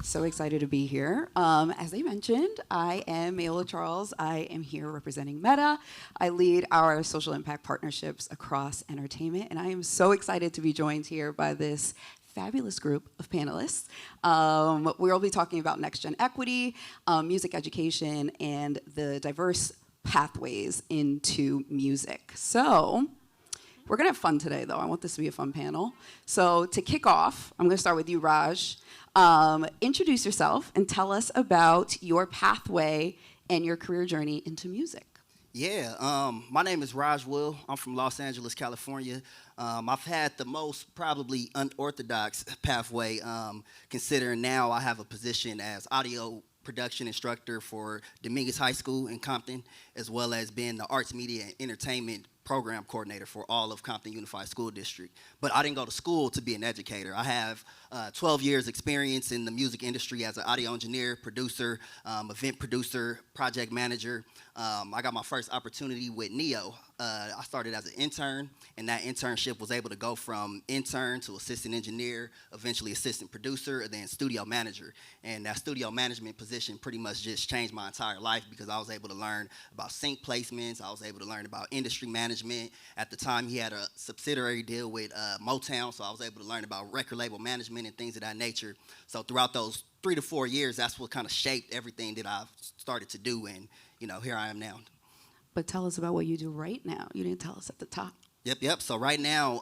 So excited to be here. As they mentioned, I am Mayola Charles. I am here representing Meta. I lead our social impact partnerships across entertainment, and I am so excited to be joined here by this fabulous group of panelists. We'll be talking about next-gen equity, music education, and the diverse pathways into music. So we're gonna have fun today, though. I want this to be a fun panel. So to kick off, I'm gonna start with you, Raj. Introduce yourself and tell us about your pathway and your career journey into music. Yeah, my name is Raj Will. I'm from Los Angeles, California. I've had the most probably unorthodox pathway, considering now I have a position as audio production instructor for Dominguez High School in Compton, as well as being the arts, media, and entertainment program coordinator for all of Compton Unified School District. But I didn't go to school to be an educator. I have 12 years experience in the music industry as an audio engineer, producer, event producer, project manager. I got my first opportunity with Neo. I started as an intern, and that internship was able to go from intern to assistant engineer, eventually assistant producer, and then studio manager. And that studio management position pretty much just changed my entire life because I was able to learn about sync placements. I was able to learn about industry management. At the time, he had a subsidiary deal with Motown, so I was able to learn about record label management and things of that nature. So throughout those 3 to 4 years, that's what kind of shaped everything that I've started to do, and here I am now. But tell us about what you do right now. You didn't tell us at the top. Yep. So right now,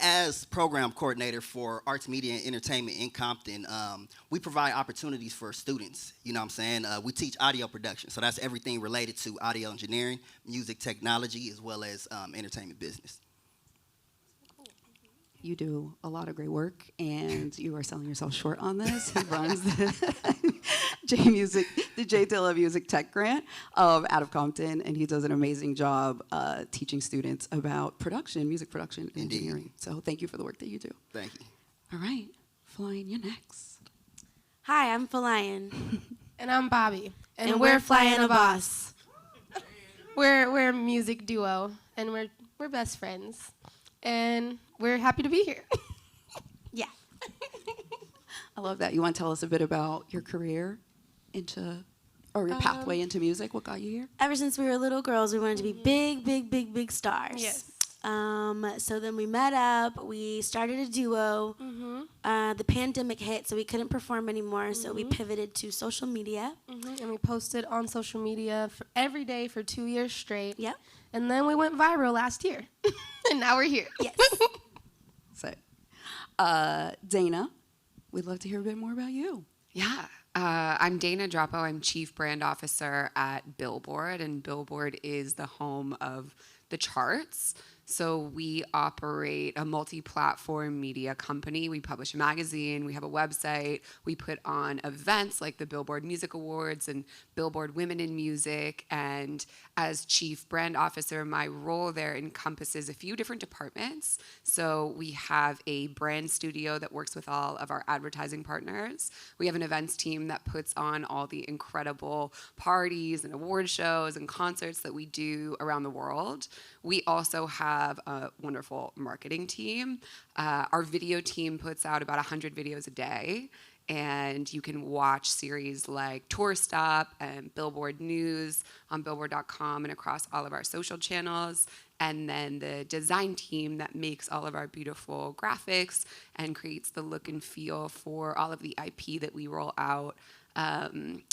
as program coordinator for arts, media, and entertainment in Compton, we provide opportunities for students. You know what I'm saying? We teach audio production. So that's everything related to audio engineering, music technology, as well as entertainment business. You do a lot of great work, and you are selling yourself short on this. He runs the J Dilla Music Tech Grant out of Compton, and he does an amazing job teaching students about production, music production, and engineering. So thank you for the work that you do. Thank you. All right, Flying, you're next. Hi, I'm Flying. And I'm Bobby. And we're Flying a Boss. We're a music duo, and we're best friends. And we're happy to be here. Yeah. I love that. You want to tell us a bit about your career or your pathway into music? What got you here? Ever since we were little girls, we wanted to be big stars. Yes. So then we met up. We started a duo. The pandemic hit, so we couldn't perform anymore. So we pivoted to social media. And we posted on social media every day for 2 years straight. Yep. And then we went viral last year. And now we're here. Yes. So, Dana, we'd love to hear a bit more about you. Yeah. I'm Dana Droppo. I'm Chief Brand Officer at Billboard, and Billboard is the home of the charts. So we operate a multi-platform media company. We publish a magazine, we have a website, we put on events like the Billboard Music Awards and Billboard Women in Music. And as Chief Brand Officer, my role there encompasses a few different departments. So we have a brand studio that works with all of our advertising partners. We have an events team that puts on all the incredible parties and award shows and concerts that we do around the world. We also have a wonderful marketing team. Our video team puts out about 100 videos a day, and you can watch series like Tour Stop and Billboard News on Billboard.com and across all of our social channels. And then the design team that makes all of our beautiful graphics and creates the look and feel for all of the IP that we roll out.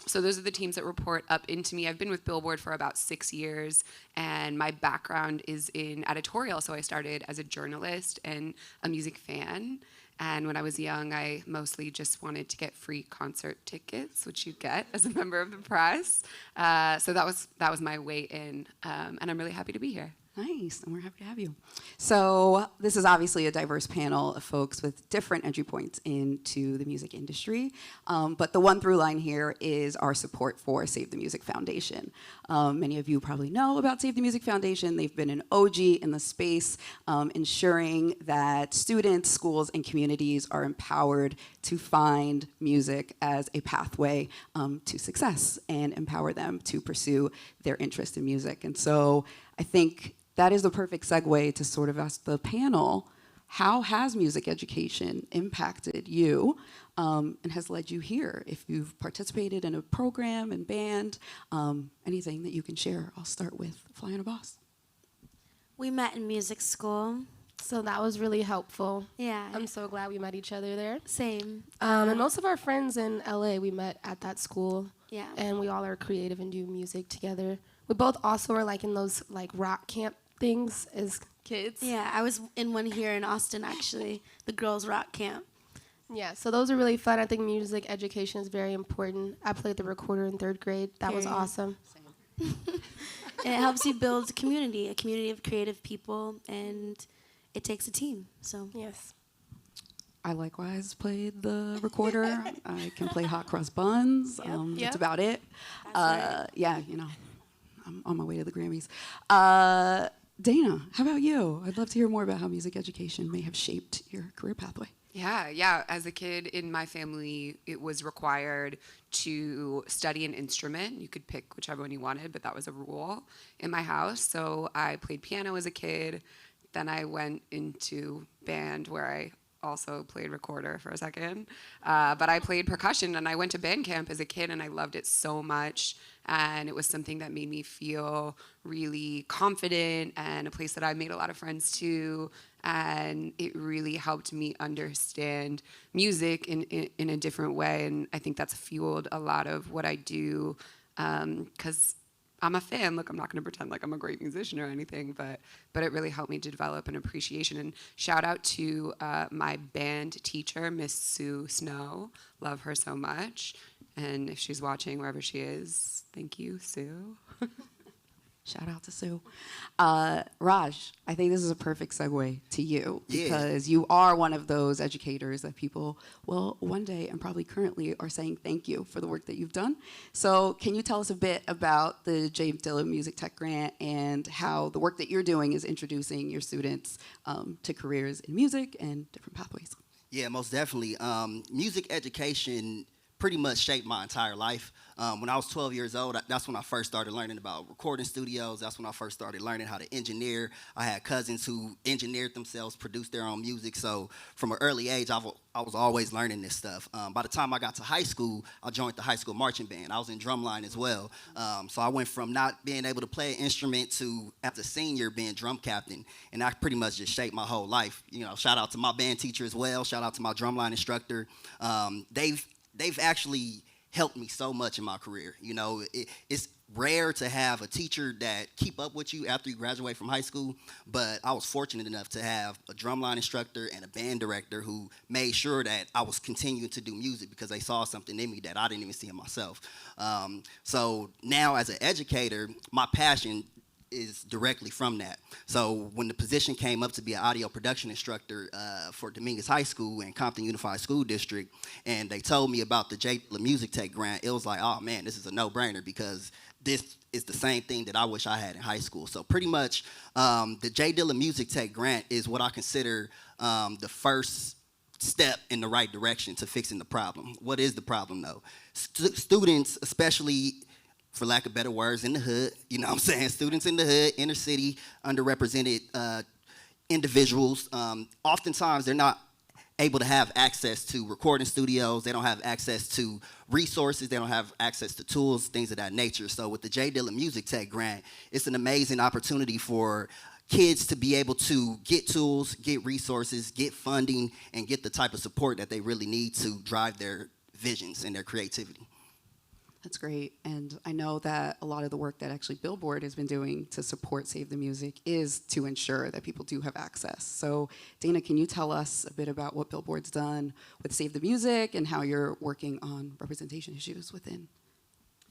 So those are the teams that report up into me. I've been with Billboard for about 6 years, and my background is in editorial. So I started as a journalist and a music fan. And when I was young, I mostly just wanted to get free concert tickets, which you get as a member of the press. So that was my way in, and I'm really happy to be here. Nice, and we're happy to have you. So this is obviously a diverse panel of folks with different entry points into the music industry, but the one through line here is our support for Save the Music Foundation. Many of you probably know about Save the Music Foundation. They've been an OG in the space, ensuring that students, schools, and communities are empowered to find music as a pathway to success and empower them to pursue their interest in music. And so I think that is the perfect segue to sort of ask the panel, how has music education impacted you? and has led you here. If you've participated in a program and band, anything that you can share. I'll start with Flying a Boss. We met in music school. So that was really helpful. Yeah. I'm so glad we met each other there. Same. And most of our friends in LA, we met at that school. Yeah. And we all are creative and do music together. We both also are like in those like rock camp things as kids. Yeah, I was in one here in Austin, actually, the girls' rock camp. Yeah, so those are really fun. I think music education is very important. I played the recorder in 3rd grade. That was awesome. And it helps you build a community of creative people, and it takes a team. So Yes. I likewise played the recorder. I can play hot cross buns. Yep. That's about it. Right. Yeah, you know, I'm on my way to the Grammys. Dana, how about you? I'd love to hear more about how music education may have shaped your career pathway. Yeah. As a kid in my family, it was required to study an instrument. You could pick whichever one you wanted, but that was a rule in my house. So I played piano as a kid. Then I went into band where I also played recorder for a second. But I played percussion, and I went to band camp as a kid, and I loved it so much. And it was something that made me feel really confident, and a place that I made a lot of friends too. And it really helped me understand music in a different way. And I think that's fueled a lot of what I do, because I'm a fan. Look, I'm not going to pretend like I'm a great musician or anything, but it really helped me to develop an appreciation. And shout out to my band teacher, Miss Sue Snow. Love her so much. And if she's watching, wherever she is, thank you, Sue. Shout out to Sue. Raj, I think this is a perfect segue to you, because you are one of those educators that people will one day and probably currently are saying thank you for the work that you've done. So can you tell us a bit about the J. Dilla Music Tech Grant and how the work that you're doing is introducing your students to careers in music and different pathways? Yeah, most definitely. Music education pretty much shaped my entire life. When I was 12 years old, that's when I first started learning about recording studios. That's when I first started learning how to engineer. I had cousins who engineered themselves, produced their own music. So from an early age, I was always learning this stuff. By the time I got to high school, I joined the high school marching band. I was in drumline as well. So I went from not being able to play an instrument to, as a senior, being drum captain. And that pretty much just shaped my whole life. You know, shout out to my band teacher as well. Shout out to my drumline instructor. They've actually helped me so much in my career. You know, it's rare to have a teacher that keep up with you after you graduate from high school, but I was fortunate enough to have a drumline instructor and a band director who made sure that I was continuing to do music because they saw something in me that I didn't even see in myself. So now as an educator, my passion is directly from that. So when the position came up to be an audio production instructor for Dominguez High School and Compton Unified School District, and they told me about the J. Dilla Music Tech Grant, it was like, oh man, this is a no-brainer because this is the same thing that I wish I had in high school. So pretty much the J. Dilla Music Tech Grant is what I consider the first step in the right direction to fixing the problem. What is the problem though? Students, especially for lack of better words, in the hood, you know what I'm saying? Students in the hood, inner city, underrepresented individuals, oftentimes they're not able to have access to recording studios. They don't have access to resources. They don't have access to tools, things of that nature. So with the J. Dilla Music Tech Grant, it's an amazing opportunity for kids to be able to get tools, get resources, get funding, and get the type of support that they really need to drive their visions and their creativity. That's great. And I know that a lot of the work that actually Billboard has been doing to support Save the Music is to ensure that people do have access. So Dana, can you tell us a bit about what Billboard's done with Save the Music and how you're working on representation issues within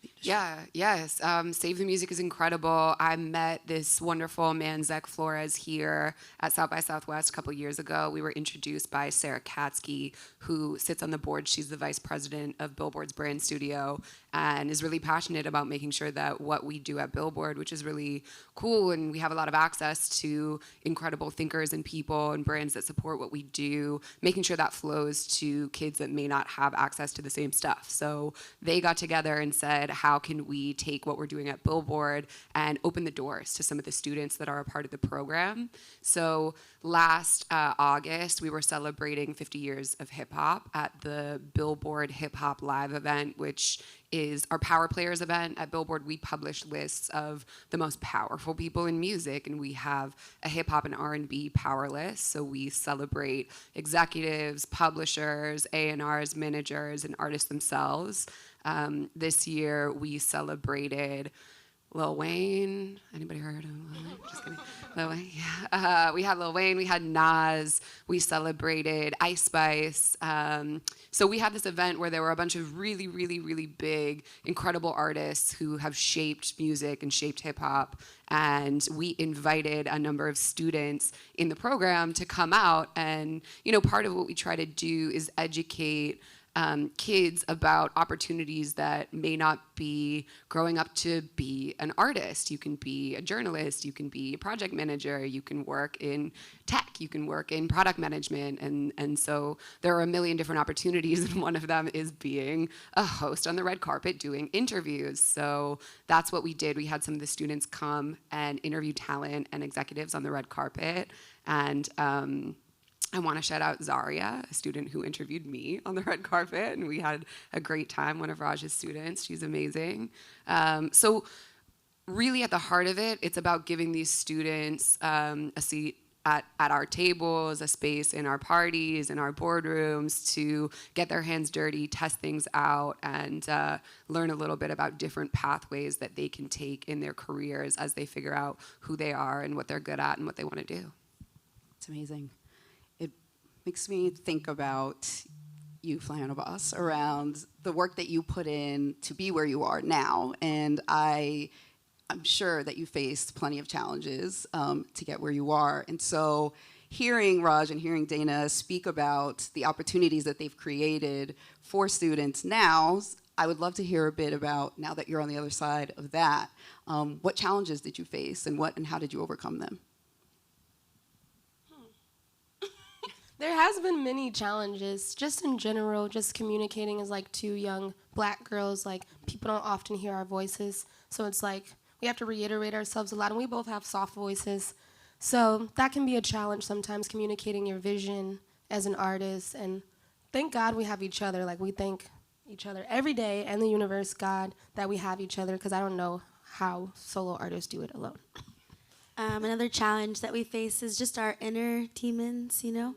the industry? Yes. Save the Music is incredible. I met this wonderful man, Zach Flores, here at South by Southwest a couple years ago. We were introduced by Sarah Katsky, who sits on the board. She's the vice president of Billboard's brand studio and is really passionate about making sure that what we do at Billboard, which is really cool, and we have a lot of access to incredible thinkers and people and brands that support what we do, making sure that flows to kids that may not have access to the same stuff. So they got together and said, how how can we take what we're doing at Billboard and open the doors to some of the students that are a part of the program. So last August, we were celebrating 50 years of hip hop at the Billboard Hip Hop Live event, which is our Power Players event. At Billboard, we publish lists of the most powerful people in music, and we have a hip hop and R&B power list. So we celebrate executives, publishers, A&Rs, managers, and artists themselves. This year, we celebrated Lil Wayne. Anybody heard of Lil Wayne? Just kidding. Lil Wayne, yeah. We had Lil Wayne, we had Nas, we celebrated Ice Spice. So we had this event where there were a bunch of really, really, really big, incredible artists who have shaped music and shaped hip hop. And we invited a number of students in the program to come out. And, you know, part of what we try to do is educate kids about opportunities that may not be growing up to be an artist. You can be a journalist, you can be a project manager, you can work in tech, you can work in product management, and so there are a million different opportunities, and one of them is being a host on the red carpet doing interviews. So that's what we did. We had some of the students come and interview talent and executives on the red carpet, and I want to shout out Zaria, a student who interviewed me on the red carpet, and we had a great time, one of Raj's students. She's amazing. So really at the heart of it, it's about giving these students a seat at our tables, a space in our parties, in our boardrooms to get their hands dirty, test things out, and learn a little bit about different pathways that they can take in their careers as they figure out who they are and what they're good at and what they want to do. It's amazing. Makes me think about you flying on a bus, around the work that you put in to be where you are now. And I'm sure that you faced plenty of challenges to get where you are. And so hearing Raj and hearing Dana speak about the opportunities that they've created for students now, I would love to hear a bit about, now that you're on the other side of that, what challenges did you face and how did you overcome them? There has been many challenges, just in general, just communicating as like two young black girls. Like, people don't often hear our voices, so it's like we have to reiterate ourselves a lot, and we both have soft voices. So that can be a challenge sometimes, communicating your vision as an artist. And thank God we have each other. Like, we thank each other every day, and the universe, God, that we have each other, because I don't know how solo artists do it alone. Another challenge that we face is just our inner demons, you know?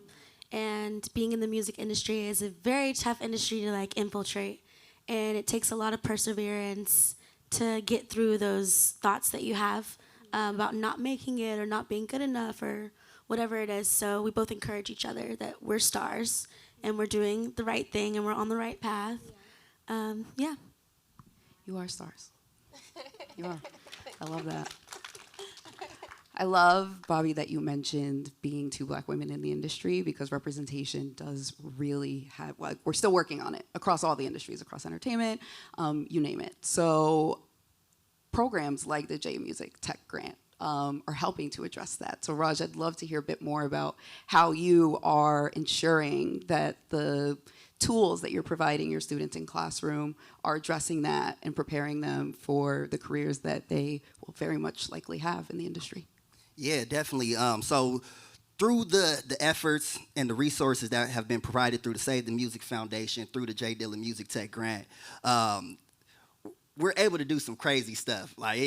And being in the music industry is a very tough industry to like infiltrate, and it takes a lot of perseverance to get through those thoughts that you have about not making it or not being good enough or whatever it is. So we both encourage each other that we're stars and we're doing the right thing and we're on the right path. Yeah. You are stars. You are. I love that. I love, Bobby, that you mentioned being two black women in the industry, because representation does really have, like, we're still working on it across all the industries, across entertainment, you name it. So programs like the J Music Tech Grant are helping to address that. So Raj, I'd love to hear a bit more about how you are ensuring that the tools that you're providing your students in classroom are addressing that and preparing them for the careers that they will very much likely have in the industry. Yeah, definitely. So through the efforts and the resources that have been provided through the Save the Music Foundation, through the J Dilla Music Tech Grant, we're able to do some crazy stuff. Like,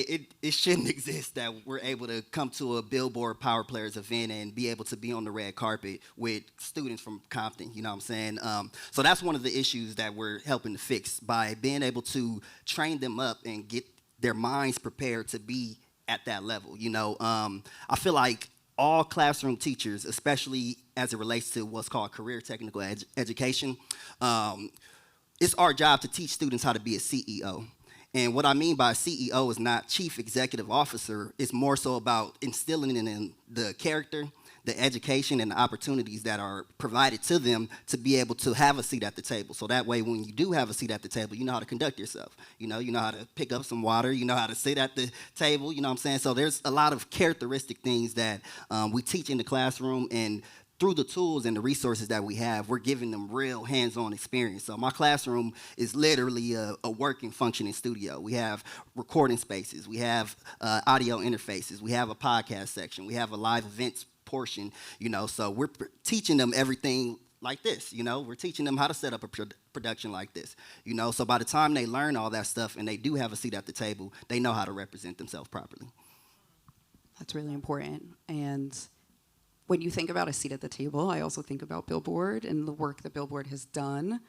it shouldn't exist that we're able to come to a Billboard Power Players event and be able to be on the red carpet with students from Compton, you know what I'm saying? So that's one of the issues that we're helping to fix by being able to train them up and get their minds prepared to be at that level, you know. I feel like all classroom teachers, especially as it relates to what's called career technical education, it's our job to teach students how to be a CEO. And what I mean by CEO is not chief executive officer. It's more so about instilling in them the character, the education, and the opportunities that are provided to them to be able to have a seat at the table. So that way, when you do have a seat at the table, you know how to conduct yourself. You know how to pick up some water. You know how to sit at the table. You know what I'm saying? So there's a lot of characteristic things that we teach in the classroom, and through the tools and the resources that we have, we're giving them real hands-on experience. So my classroom is literally a working, functioning studio. We have recording spaces. We have audio interfaces. We have a podcast section. We have a live events portion, so we're teaching them everything like this, we're teaching them how to set up a production like this, so by the time they learn all that stuff and they do have a seat at the table, they know how to represent themselves properly. That's really important. And when you think about a seat at the table, I also think about Billboard and the work that Billboard has done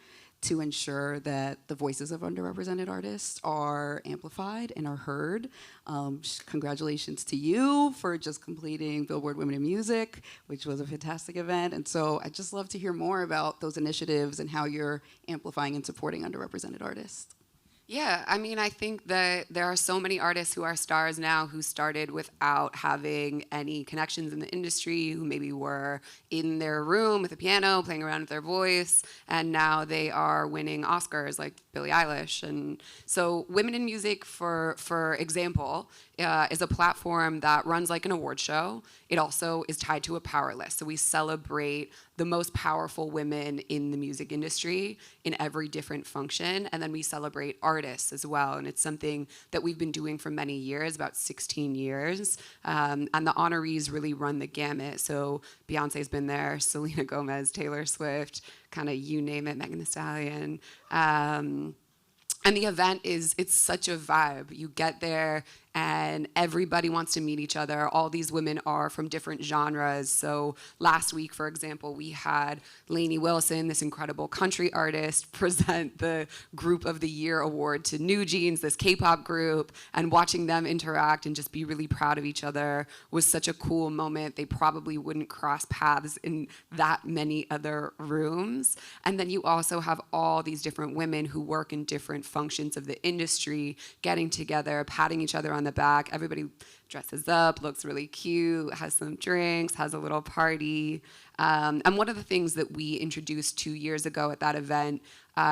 to ensure that the voices of underrepresented artists are amplified and are heard. Congratulations to you for just completing Billboard Women in Music, which was a fantastic event. And so I'd just love to hear more about those initiatives and how you're amplifying and supporting underrepresented artists. Yeah, I mean, I think that there are so many artists who are stars now who started without having any connections in the industry, who maybe were in their room with a piano, playing around with their voice, and now they are winning Oscars like Billie Eilish. And so Women in Music, for example, is a platform that runs like an award show. It also is tied to a power list. So we celebrate the most powerful women in the music industry in every different function, and then we celebrate artists as well. And it's something that we've been doing for many years, about 16 years. And the honorees really run the gamut. So Beyonce's been there, Selena Gomez, Taylor Swift, kind of you name it, Megan Thee Stallion. And the event it's such a vibe. You get there and everybody wants to meet each other. All these women are from different genres. So last week, for example, we had Lainey Wilson, this incredible country artist, present the Group of the Year award to New Jeans, this K-pop group, and watching them interact and just be really proud of each other was such a cool moment. They probably wouldn't cross paths in that many other rooms. And then you also have all these different women who work in different functions of the industry getting together, patting each other on the back. Everybody dresses up, looks really cute, has some drinks, has a little party. And one of the things that we introduced 2 years ago at that event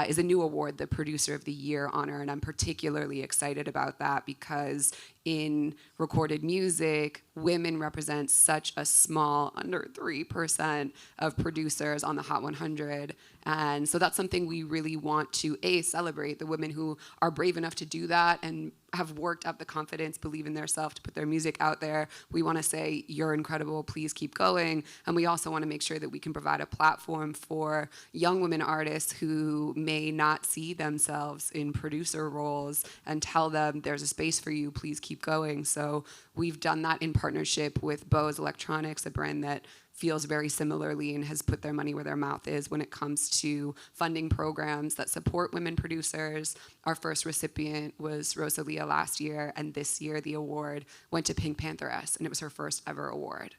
is a new award, the Producer of the Year honor. And I'm particularly excited about that because in recorded music, women represent such a small, under 3% of producers on the Hot 100. And so that's something we really want to, celebrate the women who are brave enough to do that and have worked up the confidence, believe in themselves to put their music out there. We want to say, you're incredible, please keep going. And we also want to make sure that we can provide a platform for young women artists who may not see themselves in producer roles and tell them there's a space for you, please keep going. So we've done that in partnership with Bose Electronics, a brand that feels very similarly and has put their money where their mouth is when it comes to funding programs that support women producers. Our first recipient was Rosalia last year, and this year the award went to Pink Pantheress, and it was her first ever award.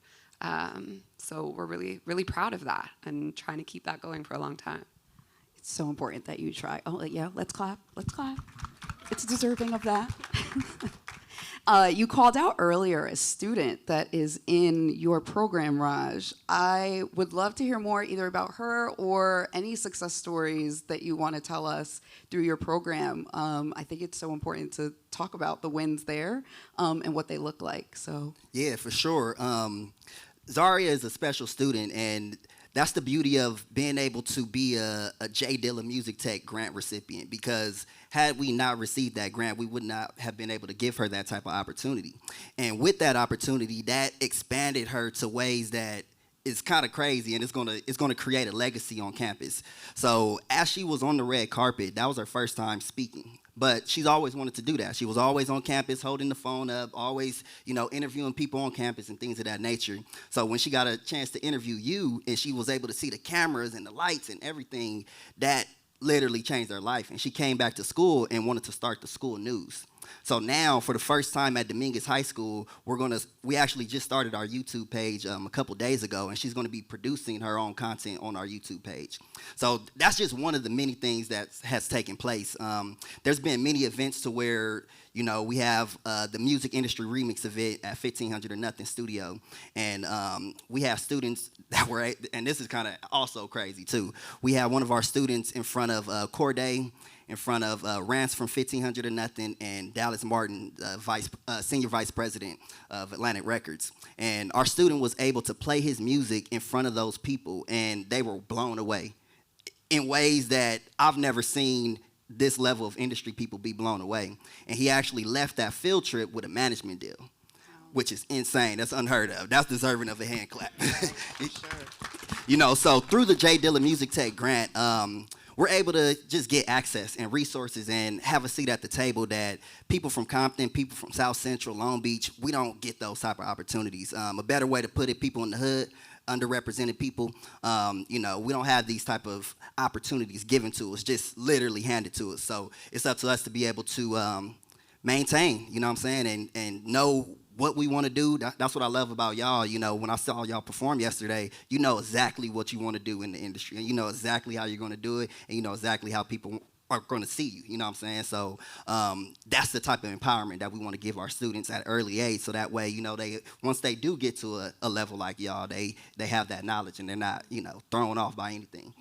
So we're really, really proud of that and trying to keep that going for a long time. It's so important that you try. Oh, yeah, let's clap. Let's clap. It's deserving of that. You called out earlier a student that is in your program, Raj. I would love to hear more either about her or any success stories that you want to tell us through your program. I think it's so important to talk about the wins there and what they look like. So yeah, for sure. Zaria is a special student, and that's the beauty of being able to be a J. Dilla Music Tech grant recipient, because had we not received that grant, we would not have been able to give her that type of opportunity. And with that opportunity, that expanded her to ways that is kind of crazy, and it's gonna create a legacy on campus. So as she was on the red carpet, that was her first time speaking. But she's always wanted to do that. She was always on campus, holding the phone up, always, interviewing people on campus and things of that nature. So when she got a chance to interview you and she was able to see the cameras and the lights and everything, that literally changed her life. And she came back to school and wanted to start the school news. So now, for the first time at Dominguez High School, we actually just started our YouTube page a couple days ago, and she's going to be producing her own content on our YouTube page. So that's just one of the many things that has taken place. There's been many events to where, we have the music industry remix event at 1500 or Nothing Studio, and we have students that and this is kind of also crazy too. We had one of our students in front of Corday in front of Rance from 1500 or Nothing and Dallas Martin, senior vice president of Atlantic Records. And our student was able to play his music in front of those people, and they were blown away in ways that I've never seen this level of industry people be blown away. And he actually left that field trip with a management deal, which is insane. That's unheard of. That's deserving of a hand clap. You know, so through the J. Dilla Music Tech grant, we're able to just get access and resources and have a seat at the table that people from Compton, people from South Central, Long Beach, we don't get those type of opportunities. A better way to put it, people in the hood, underrepresented people, you know, we don't have these type of opportunities given to us, just literally handed to us. So it's up to us to be able to maintain, you know what I'm saying, and know what we want to do. That's what I love about y'all. You know, when I saw y'all perform yesterday, you know exactly what you want to do in the industry, and you know exactly how you're going to do it, and you know exactly how people are going to see you, you know what I'm saying? So that's the type of empowerment that we want to give our students at an early age, so that way, you know, they once they do get to a level like y'all, they have that knowledge and they're not, you know, thrown off by anything.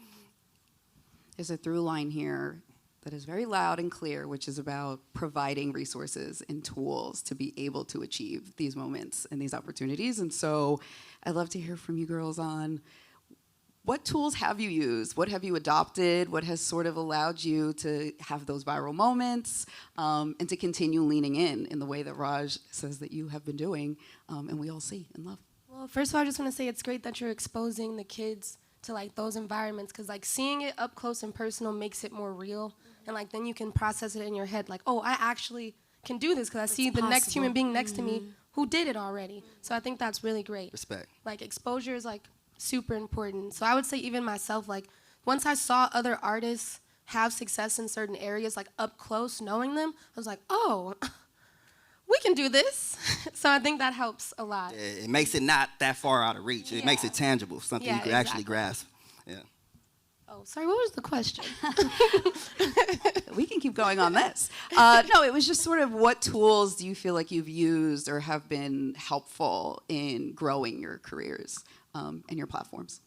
There's a through line here that is very loud and clear, which is about providing resources and tools to be able to achieve these moments and these opportunities. And so I'd love to hear from you girls on what tools have you used? What have you adopted? What has sort of allowed you to have those viral moments and to continue leaning in the way that Raj says that you have been doing and we all see and love? Well, first of all, I just want to say it's great that you're exposing the kids to like those environments, because like seeing it up close and personal makes it more real, and like then you can process it in your head like, oh, I actually can do this because I see the next human being next to me who did it already. So I think that's really great. Respect. Like exposure is like super important. So I would say even myself, like once I saw other artists have success in certain areas, like up close, knowing them, I was like, oh, we can do this. So I think that helps a lot. It makes it not that far out of reach. It makes it tangible, something you can actually grasp. Yeah. Oh, sorry, what was the question? We can keep going on this. No, it was just sort of what tools do you feel like you've used or have been helpful in growing your careers and your platforms?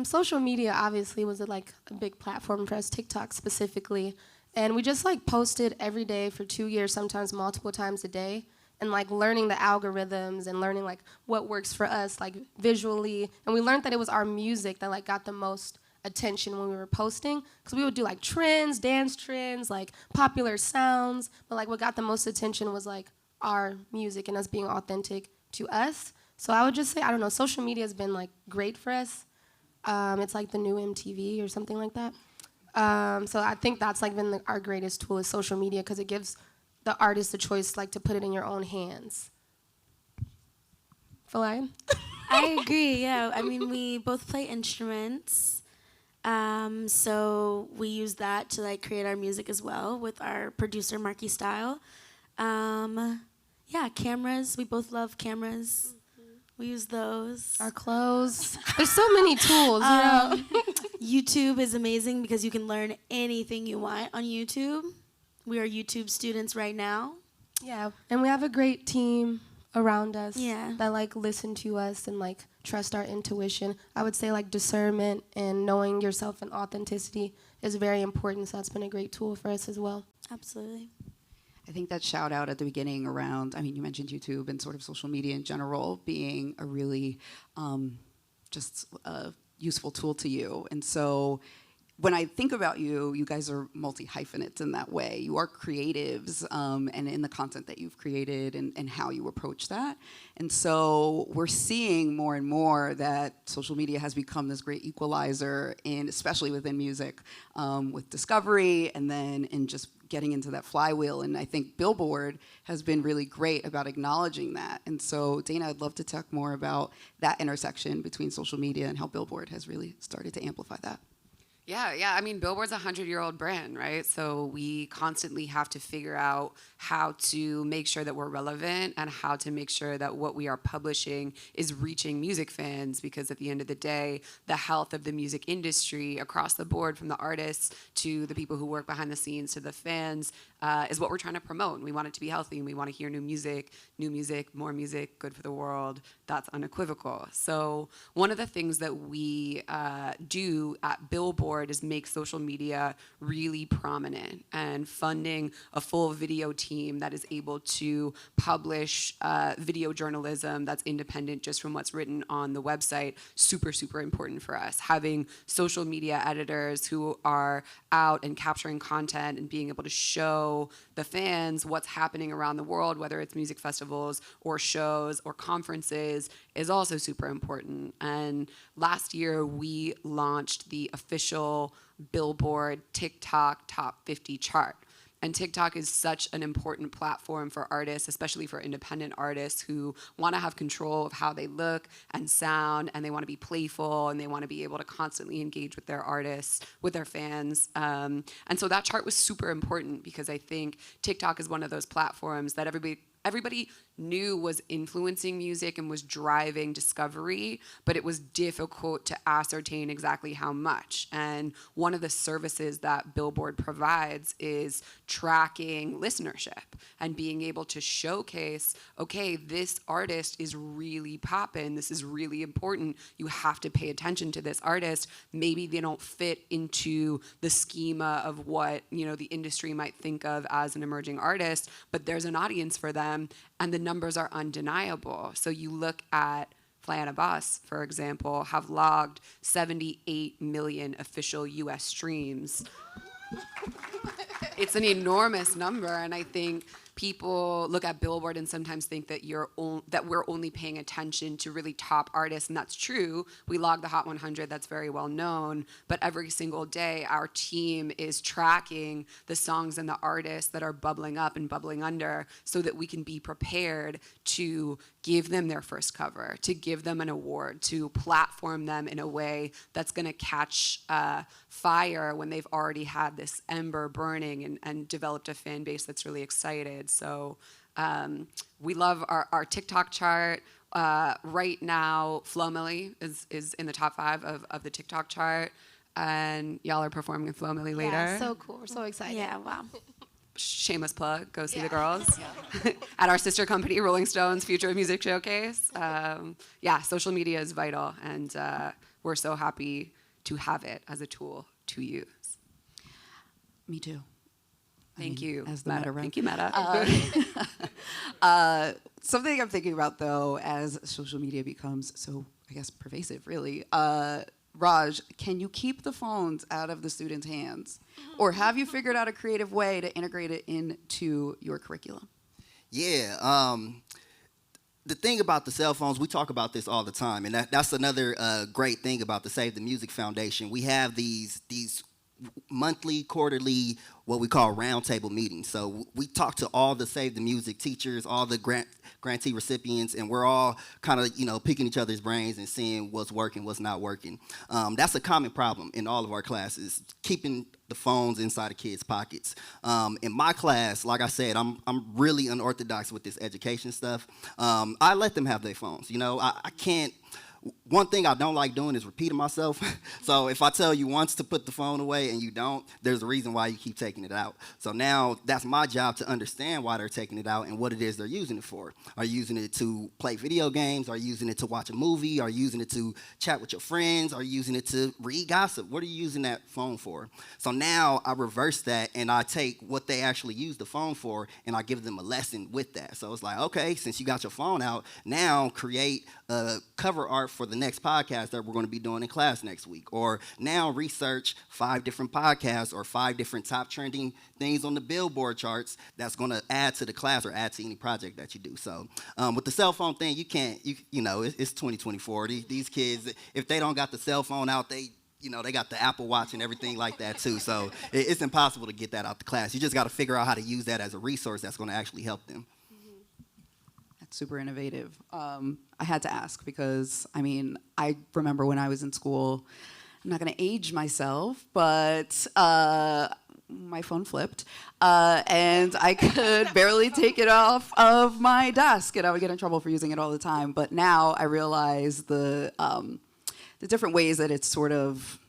Social media obviously was like a big platform for us, TikTok specifically. And we just like posted every day for 2 years, sometimes multiple times a day, and like learning the algorithms and learning like what works for us, like visually. And we learned that it was our music that like got the most attention when we were posting, because we would do like trends, dance trends, like popular sounds, but like what got the most attention was like our music and us being authentic to us. So I would just say, I don't know, social media has been like great for us. It's like the new MTV or something like that. So I think that's like been our greatest tool is social media, because it gives the artist the choice like to put it in your own hands. Felian? I agree, yeah. I mean, we both play instruments. So we use that to like create our music as well with our producer, Marky Style. Yeah, cameras. We both love cameras. We use those. Our clothes. There's so many tools, you know. YouTube is amazing because you can learn anything you want on YouTube. We are YouTube students right now. Yeah, and we have a great team around us that like listen to us and like trust our intuition. I would say like discernment and knowing yourself and authenticity is very important, so that's been a great tool for us as well. Absolutely. I think that shout out at the beginning around, I mean, you mentioned YouTube and sort of social media in general being a really just a useful tool to you. And so when I think about you, you guys are multi-hyphenates in that way. You are creatives and in the content that you've created and how you approach that. And so we're seeing more and more that social media has become this great equalizer, especially within music, with discovery and then in just getting into that flywheel. And I think Billboard has been really great about acknowledging that. And so, Dana, I'd love to talk more about that intersection between social media and how Billboard has really started to amplify that. Yeah. I mean, Billboard's a 100-year-old brand, right? So we constantly have to figure out how to make sure that we're relevant and how to make sure that what we are publishing is reaching music fans, because at the end of the day, the health of the music industry across the board, from the artists to the people who work behind the scenes to the fans, is what we're trying to promote. And we want it to be healthy, and we want to hear new music, more music, good for the world. That's unequivocal. So one of the things that we do at Billboard Billboard is make social media really prominent and funding a full video team that is able to publish video journalism that's independent just from what's written on the website. Super, super important for us. Having social media editors who are out and capturing content and being able to show the fans what's happening around the world, whether it's music festivals or shows or conferences, is also super important. And last year we launched the official Billboard TikTok Top 50 chart. And TikTok is such an important platform for artists, especially for independent artists who want to have control of how they look and sound, and they want to be playful, and they want to be able to constantly engage with their artists, with their fans. And so that chart was super important because I think TikTok is one of those platforms that everybody knew was influencing music and was driving discovery, but it was difficult to ascertain exactly how much. And one of the services that Billboard provides is tracking listenership and being able to showcase, okay, this artist is really poppin', this is really important, you have to pay attention to this artist. Maybe they don't fit into the schema of what, the industry might think of as an emerging artist, but there's an audience for them, and the numbers are undeniable. So you look at Fly on a Bus, for example, have logged 78 million official US streams. It's an enormous number, and I think people look at Billboard and sometimes think that we're only paying attention to really top artists, and that's true. We log the Hot 100, that's very well known, but every single day our team is tracking the songs and the artists that are bubbling up and bubbling under so that we can be prepared to give them their first cover, to give them an award, to platform them in a way that's going to catch fire when they've already had this ember burning and developed a fan base that's really excited. So we love our TikTok chart. Right now, Flo Milli is in the top 5 of the TikTok chart, and y'all are performing with Flo Milli later. Yeah, so cool. We're so excited. Yeah, wow. Shameless plug, go see the girls at our sister company, Rolling Stone's Future of Music Showcase. Social media is vital, and we're so happy to have it as a tool to use. Me too. Thank you, as the Meta. Meta rep. Thank you, Meta. Something I'm thinking about, though, as social media becomes so, I guess, pervasive, really. Raj, can you keep the phones out of the students' hands? Or have you figured out a creative way to integrate it into your curriculum? Yeah. The thing about the cell phones, we talk about this all the time, and that's another great thing about the Save the Music Foundation. We have these monthly, quarterly, what we call roundtable meetings. So we talk to all the Save the Music teachers, all the grantee recipients, and we're all kind of, picking each other's brains and seeing what's working, what's not working. That's a common problem in all of our classes, keeping the phones inside of kids' pockets. In my class, like I said, I'm really unorthodox with this education stuff. I let them have their phones. I can't. One thing I don't like doing is repeating myself. So if I tell you once to put the phone away and you don't, there's a reason why you keep taking it out. So now that's my job to understand why they're taking it out and what it is they're using it for. Are you using it to play video games? Are you using it to watch a movie? Are you using it to chat with your friends? Are you using it to read gossip? What are you using that phone for? So now I reverse that and I take what they actually use the phone for and I give them a lesson with that. So it's like, okay, since you got your phone out, now create a cover art for the next podcast that we're going to be doing in class next week. Or now research 5 different podcasts or 5 different top trending things on the Billboard charts that's going to add to the class or add to any project that you do. So with the cell phone thing, it's 2024. These kids, if they don't got the cell phone out, they got the Apple Watch and everything like that too. So it's impossible to get that out the class. You just got to figure out how to use that as a resource that's going to actually help them. That's super innovative. I had to ask because, I remember when I was in school, I'm not going to age myself, but my phone flipped, and I could barely take it off of my desk, and I would get in trouble for using it all the time. But now I realize the different ways that it's sort of,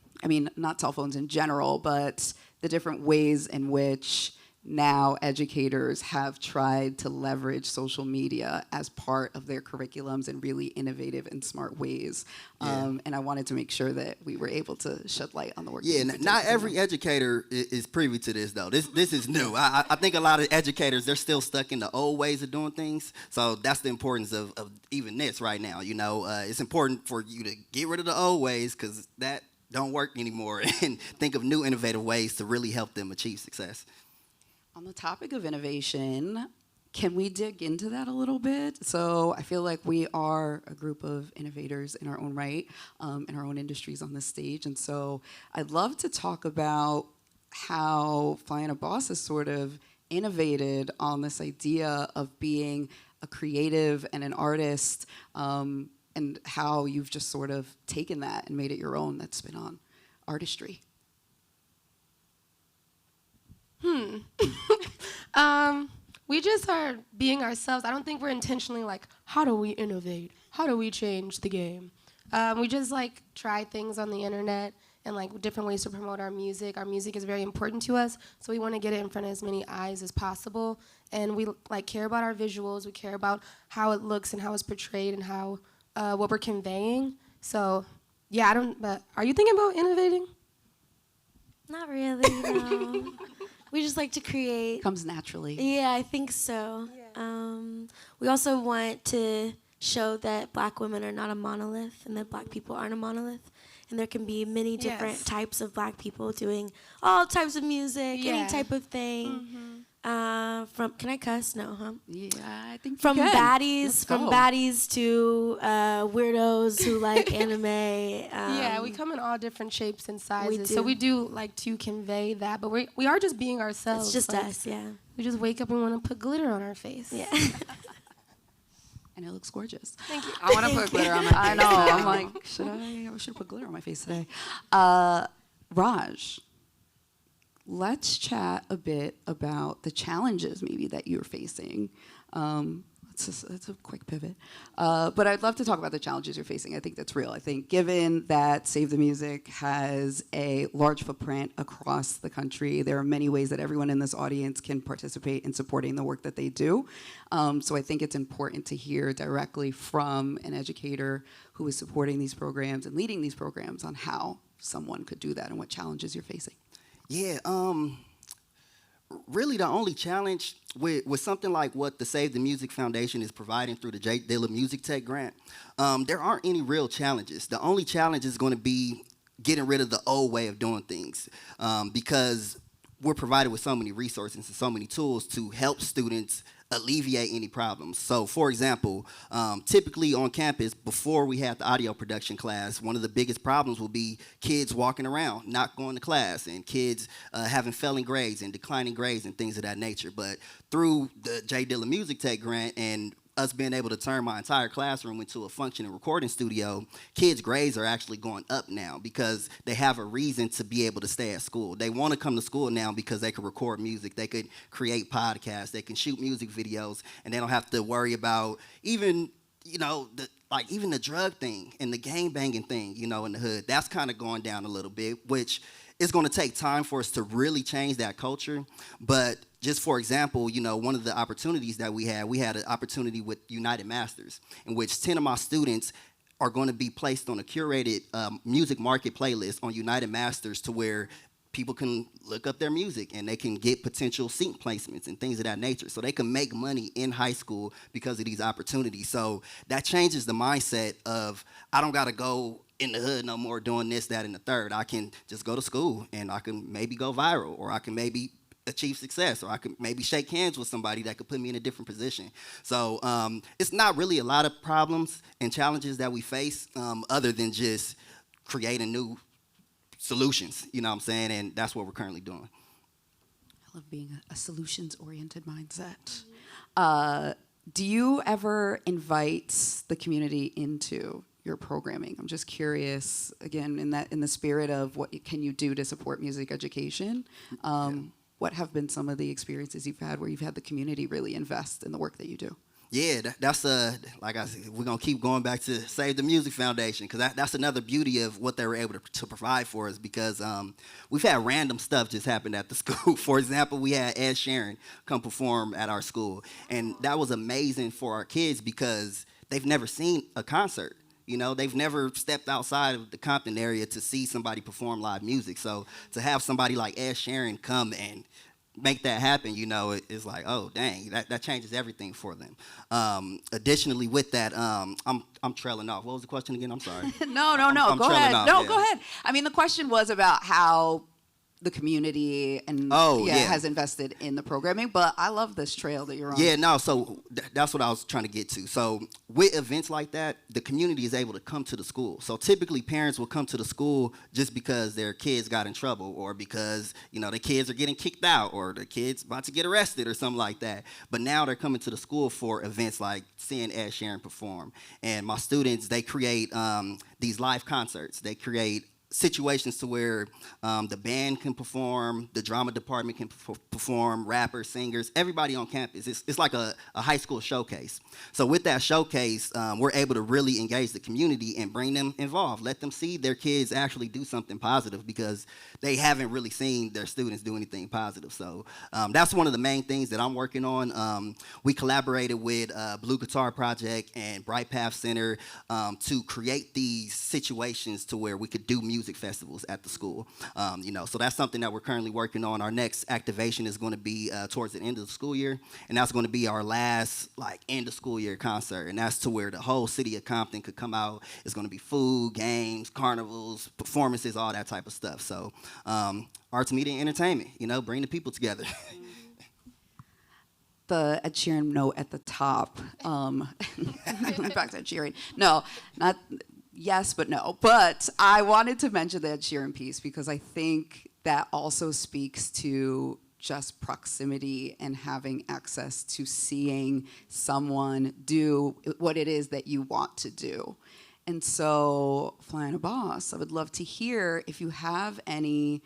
not cell phones in general, but the different ways in which now educators have tried to leverage social media as part of their curriculums in really innovative and smart ways. And I wanted to make sure that we were able to shed light on the work. Yeah, not every educator is privy to this, though. This is new. I think a lot of educators, they're still stuck in the old ways of doing things. So that's the importance of even this right now. You know, it's important for you to get rid of the old ways because that don't work anymore and think of new innovative ways to really help them achieve success. On the topic of innovation, can we dig into that a little bit? So I feel like we are a group of innovators in our own right, in our own industries on this stage. And so I'd love to talk about how Fly on a Boss has sort of innovated on this idea of being a creative and an artist, and how you've just sort of taken that and made it your own. That's been on artistry. We just are being ourselves. I don't think we're intentionally like, how do we innovate? How do we change the game? We just like try things on the internet and like different ways to promote our music. Our music is very important to us, so we want to get it in front of as many eyes as possible. And we like care about our visuals. We care about how it looks and how it's portrayed and how what we're conveying. So yeah, but are you thinking about innovating? Not really, no. We just like to create. Comes naturally. Yeah, I think so. Yeah. We also want to show that Black women are not a monolith and that Black people aren't a monolith. And there can be many different types of Black people doing all types of music, any type of thing. Can I cuss? No, huh? Yeah, I think from you can. baddies to weirdos who like anime. Yeah, we come in all different shapes and sizes. So we do like to convey that, but we are just being ourselves. It's just like, us, yeah. We just wake up and want to put glitter on our face. Yeah. And it looks gorgeous. Thank you. I want to put glitter on my face. I know. I'm like, I should put glitter on my face today. Raj, let's chat a bit about the challenges maybe that you're facing. It's a quick pivot. But I'd love to talk about the challenges you're facing. I think that's real. I think given that Save the Music has a large footprint across the country, there are many ways that everyone in this audience can participate in supporting the work that they do. So I think it's important to hear directly from an educator who is supporting these programs and leading these programs on how someone could do that and what challenges you're facing. Yeah, really the only challenge with something like what the Save the Music Foundation is providing through the Dilla Music Tech Grant, there aren't any real challenges. The only challenge is going to be getting rid of the old way of doing things, because we're provided with so many resources and so many tools to help students alleviate any problems. So, for example, typically on campus, before we had the audio production class, one of the biggest problems will be kids walking around, not going to class, and kids having failing grades and declining grades and things of that nature. But through the J. Dilla Music Tech Grant and us being able to turn my entire classroom into a functioning recording studio, kids' grades are actually going up now because they have a reason to be able to stay at school. They want to come to school now because they can record music, they could create podcasts, they can shoot music videos, and they don't have to worry about even, even the drug thing and the gang banging thing, in the hood. That's kind of going down a little bit, which is going to take time for us to really change that culture. But just for example, one of the opportunities that we had an opportunity with United Masters, in which 10 of my students are going to be placed on a curated music market playlist on United Masters, to where people can look up their music and they can get potential seat placements and things of that nature. So they can make money in high school because of these opportunities. So that changes the mindset of, I don't got to go in the hood no more doing this, that, and the third. I can just go to school and I can maybe go viral, or I can maybe achieve success, or I could maybe shake hands with somebody that could put me in a different position. So it's not really a lot of problems and challenges that we face, other than just creating new solutions, you know what I'm saying? And that's what we're currently doing. I love being a solutions-oriented mindset. Do you ever invite the community into your programming? I'm just curious, again, in the spirit of what can you do to support music education? What have been some of the experiences you've had where you've had the community really invest in the work that you do? Yeah, that's like I said, we're gonna keep going back to Save the Music Foundation because that's another beauty of what they were able to provide for us because we've had random stuff just happen at the school. For example, we had Ed Sheeran come perform at our school, and that was amazing for our kids because they've never seen a concert. You know, they've never stepped outside of the Compton area to see somebody perform live music. So to have somebody like Ed Sheeran come and make that happen, you know, it's like, oh dang, that changes everything for them. Additionally, with that, I'm trailing off. What was the question again? I'm sorry. No. I'm Go ahead. off, No, yeah. go ahead. I mean, the question was about how the community and has invested in the programming, but I love this trail that you're on. Yeah, no, so that's what I was trying to get to. So with events like that, the community is able to come to the school. So typically parents will come to the school just because their kids got in trouble or because, you know, the kids are getting kicked out or the kids about to get arrested or something like that. But now they're coming to the school for events like seeing Ed Sheeran perform. And my students, they create these live concerts. They create situations to where the band can perform, the drama department can perform, rappers, singers, everybody on campus. It's like a high school showcase. So with that showcase, we're able to really engage the community and bring them involved. Let them see their kids actually do something positive because they haven't really seen their students do anything positive. So that's one of the main things that I'm working on. We collaborated with Blue Guitar Project and Bright Path Center to create these situations to where we could do music festivals at the school. You know, so that's something that we're currently working on. Our next activation is going to be towards the end of the school year, and that's going to be our last like end of school year concert, and that's to where the whole city of Compton could come out. It's going to be food, games, carnivals, performances, all that type of stuff. So arts, media, and entertainment, you know, bring the people together. The Ed Sheeran note at the top. Back to Ed Sheeran. No, not yes, but no. But I wanted to mention the Ed Sheeran piece because I think that also speaks to just proximity and having access to seeing someone do what it is that you want to do. And so, Flying Boss, I would love to hear if you have any,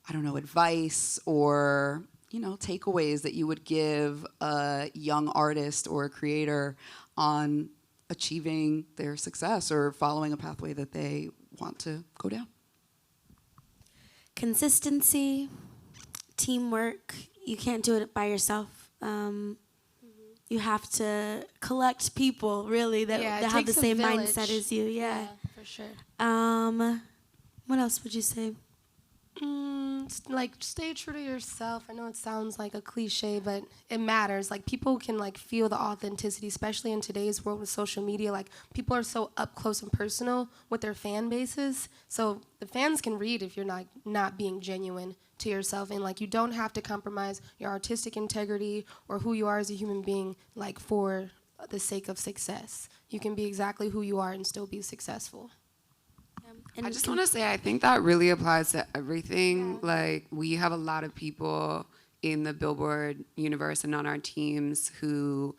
I don't know, advice or, you know, takeaways that you would give a young artist or a creator on achieving their success or following a pathway that they want to go down. Consistency, teamwork. You can't do it by yourself. You have to collect people, really, that have the same mindset as you. Yeah, for sure. What else would you say? Like, stay true to yourself. I know it sounds like a cliche, but it matters. Like, people can, like, feel the authenticity, especially in today's world with social media. Like, people are so up close and personal with their fan bases. So the fans can read if you're not being genuine to yourself. And, like, you don't have to compromise your artistic integrity or who you are as a human being, like, for the sake of success. You can be exactly who you are and still be successful. I just want to say, I think that really applies to everything. Yeah. Like, we have a lot of people in the Billboard universe and on our teams who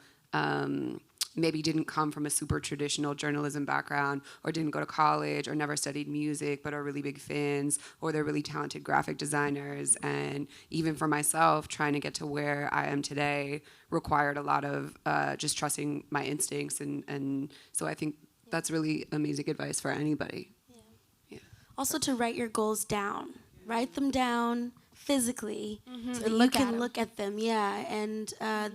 maybe didn't come from a super traditional journalism background or didn't go to college or never studied music but are really big fans, or they're really talented graphic designers. And even for myself, trying to get to where I am today required a lot of just trusting my instincts. And so I think that's really amazing advice for anybody. Also, to write your goals down. Write them down physically so that you can look at them, and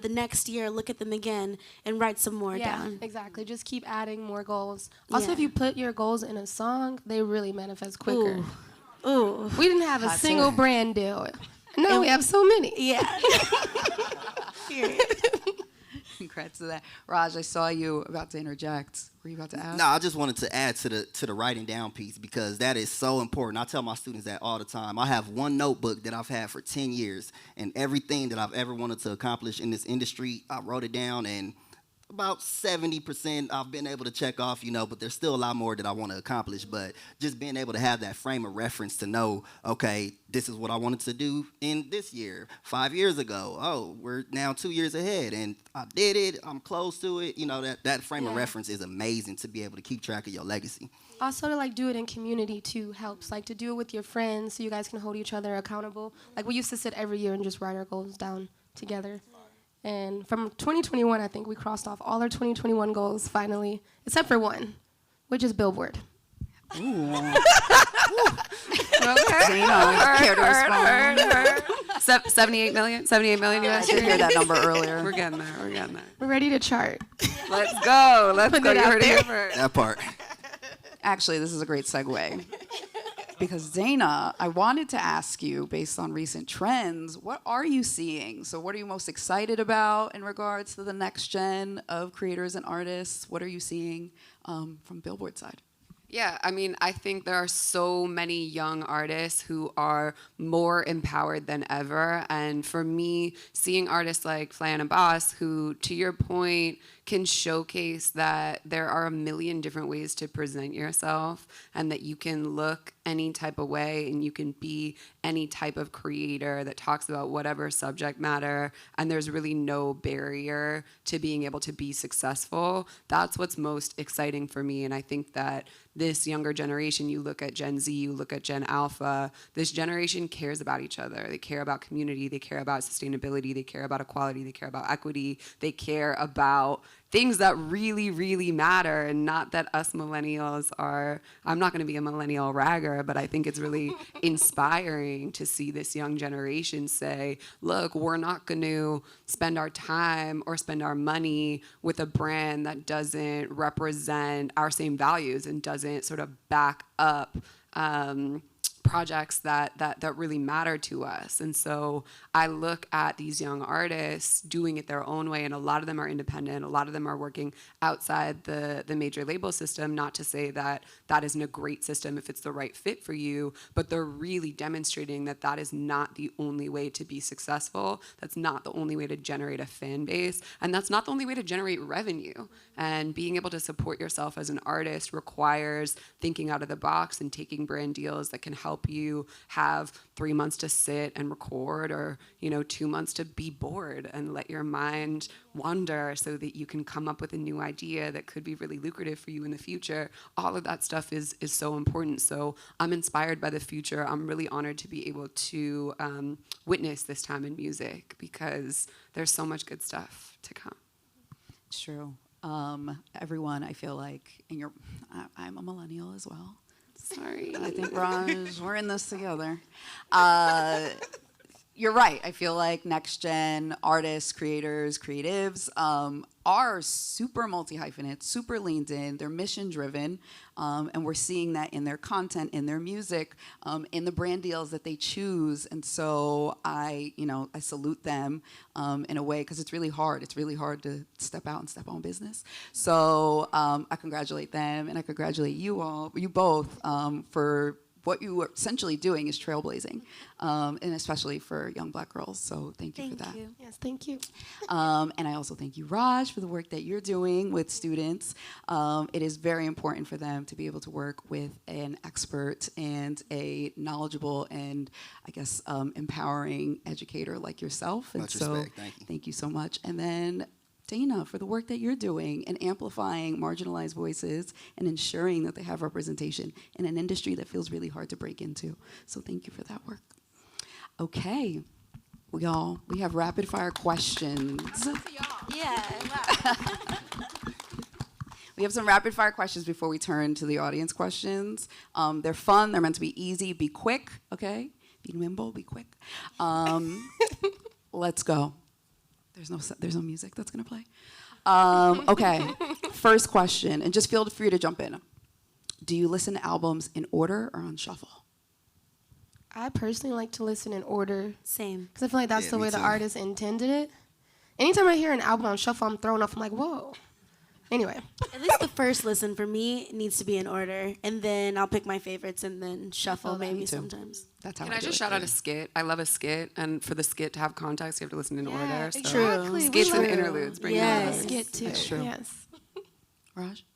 the next year look at them again and write some more down. Exactly. Just keep adding more goals. Also, if you put your goals in a song, they really manifest quicker. Ooh. We didn't have a single brand deal. Now we have so many. Yeah. Congrats to that. Raj, I saw you about to interject. Were you about to ask? No, I just wanted to add to the writing down piece because that is so important. I tell my students that all the time. I have one notebook that I've had for 10 years, and everything that I've ever wanted to accomplish in this industry, I wrote it down, and about 70% I've been able to check off, you know, but there's still a lot more that I want to accomplish. But just being able to have that frame of reference to know, okay, this is what I wanted to do in this year. 5 years ago, oh, we're now 2 years ahead, and I did it. I'm close to it. You know, that frame of reference is amazing to be able to keep track of your legacy. Also, to like do it in community too helps. Like to do it with your friends so you guys can hold each other accountable. Like we used to sit every year and just write our goals down together. And from 2021, I think we crossed off all our 2021 goals finally, except for one, which is Billboard. Ooh. Okay. Dana, care to respond? 78 million? 78 million you I asked did hear that number earlier. We're getting there. We're getting there. We're ready to chart. Let's go. Let's Put go. it You out heard it there. here first. That part. Actually, this is a great segue. Because Dana, I wanted to ask you, based on recent trends, what are you seeing? So what are you most excited about in regards to the next gen of creators and artists? What are you seeing from Billboard side? Yeah, I mean, I think there are so many young artists who are more empowered than ever. And for me, seeing artists like Flyana Boss, who, to your point, can showcase that there are a million different ways to present yourself and that you can look any type of way and you can be any type of creator that talks about whatever subject matter, and there's really no barrier to being able to be successful. That's what's most exciting for me. And I think that this younger generation, you look at Gen Z, you look at Gen Alpha, this generation cares about each other. They care about community, they care about sustainability, they care about equality, they care about equity, they care about things that really, really matter, and not that us millennials are, I'm not going to be a millennial ragger, but I think it's really inspiring to see this young generation say, look, we're not going to spend our time or spend our money with a brand that doesn't represent our same values and doesn't sort of back up projects that really matter to us. And so I look at these young artists doing it their own way, and a lot of them are independent, a lot of them are working outside the major label system, not to say that that isn't a great system if it's the right fit for you, but they're really demonstrating that that is not the only way to be successful, that's not the only way to generate a fan base, and that's not the only way to generate revenue. And being able to support yourself as an artist requires thinking out of the box and taking brand deals that can help you have 3 months to sit and record, or 2 months to be bored and let your mind wander so that you can come up with a new idea that could be really lucrative for you in the future. All of that stuff is so important. So I'm inspired by the future. I'm really honored to be able to witness this time in music because there's so much good stuff to come. It's true. Everyone, I feel like, and I'm a millennial as well. Sorry. I think, Raj, we're in this together. You're right. I feel like next gen artists, creators, creatives are super multi-hyphenate, super leaned in. They're mission driven, and we're seeing that in their content, in their music, in the brand deals that they choose. And so I salute them in a way because it's really hard. It's really hard to step out and step on business. So I congratulate them, and I congratulate you both, for what you are essentially doing is trailblazing, and especially for young Black girls. So thank you for that. Thank you. Yes, thank you. And I also thank you, Raj, for the work that you're doing with students. It is very important for them to be able to work with an expert and a knowledgeable and, I guess, empowering educator like yourself. And Much so respect. Thank you. Thank you so much. And then Dana, for the work that you're doing and amplifying marginalized voices and ensuring that they have representation in an industry that feels really hard to break into. So thank you for that work. Okay, we have rapid fire questions. Yeah. We have some rapid fire questions before we turn to the audience questions. They're fun, they're meant to be easy, be quick, okay? Be nimble, be quick. Let's go. There's no music that's gonna play. Okay, first question, and just feel free to jump in. Do you listen to albums in order or on shuffle? I personally like to listen in order Same. because I feel like that's Yeah, the me way the too. artist intended it. Anytime I hear an album on shuffle, I'm thrown off. I'm like, whoa. Anyway, At least the first listen for me needs to be in order, and then I'll pick my favorites and then shuffle that. Me maybe too. sometimes. That's how Can I I do just it. shout out a skit? I love a skit, and for the skit to have context, you have to listen in order. So True. skits and True. interludes bring Yes. me skit too. That's true. Yes. Raj?